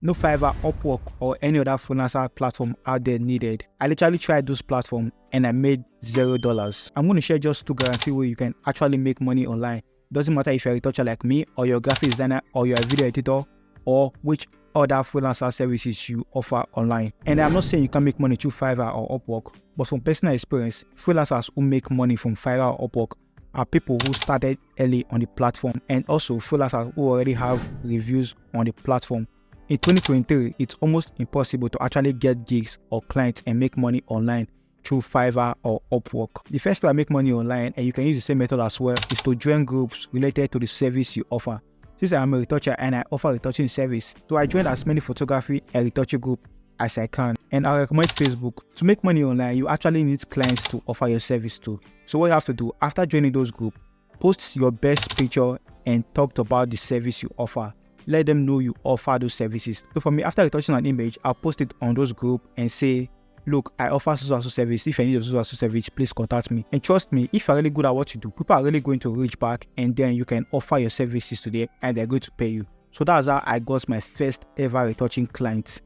No Fiverr, Upwork, or any other freelancer platform out there needed. I literally tried those platforms and I made $0. I'm going to share just 2 guarantees where you can actually make money online. Doesn't matter if you're a retoucher like me, or you're a graphic designer, or you're a video editor, or which other freelancer services you offer online. And I'm not saying you can make money through Fiverr or Upwork, but from personal experience, freelancers who make money from Fiverr or Upwork are people who started early on the platform, and also freelancers who already have reviews on the platform. In 2023, it's almost impossible to actually get gigs or clients and make money online through Fiverr or Upwork. The first way I make money online, and you can use the same method as well, is to join groups related to the service you offer. Since I am a retoucher and I offer retouching service, so I joined as many photography and retouching groups as I can. And I recommend Facebook. To make money online, you actually need clients to offer your service to. So what you have to do after joining those groups, post your best picture and talk about the service you offer. Let them know you offer those services. So for me, after retouching an image, I'll post it on those groups and say, look, I offer so service. If you need a so service, please contact me. And trust me, if you're really good at what you do, people are really going to reach back, and then you can offer your services to them and they're going to pay you. So that's how I got my first ever retouching client,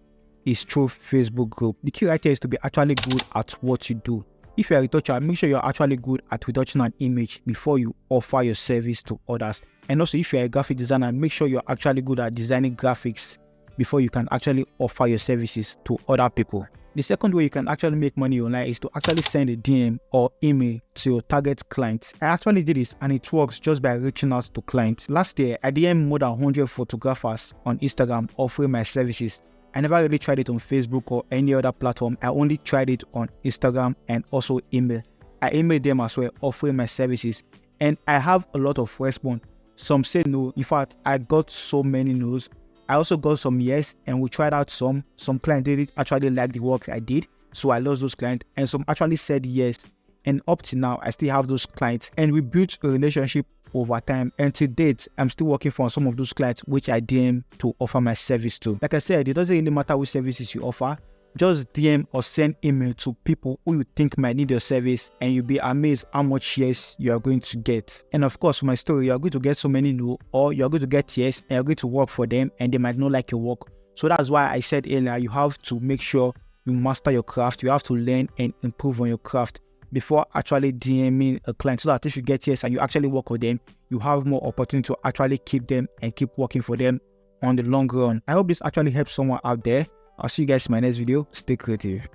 is through Facebook group. The key right here is to be actually good at what you do. If you're a retoucher, make sure you're actually good at retouching an image before you offer your service to others. And also, if you're a graphic designer, make sure you're actually good at designing graphics before you can actually offer your services to other people. The second way you can actually make money online is to actually send a DM or email to your target client. I actually did this and it works just by reaching out to clients. Last year, I DM'd more than 100 photographers on Instagram offering my services. I never really tried it on Facebook or any other platform. I only tried it on Instagram and also email. I emailed them as well offering my services, and I have a lot of response. Some say no. In fact, I got so many no's. I also got some yes, and we tried out some. Some clients didn't actually like the work I did, so I lost those clients, and some actually said yes. And up to now, I still have those clients, and we built a relationship over time. And to date, I'm still working for some of those clients which I DM to offer my service to. Like I said, it doesn't really matter which services you offer. Just DM or send email to people who you think might need your service, and you'll be amazed how much yes you are going to get. And of course, for my story, you're going to get so many no, or you're going to get yes and you're going to work for them and they might not like your work. So that's why I said earlier, you have to make sure you master your craft. You have to learn and improve on your craft before actually DMing a client, so that if you get yes and you actually work with them, you have more opportunity to actually keep them and keep working for them on the long run. I hope this actually helps someone out there. I'll see you guys in my next video. Stay creative.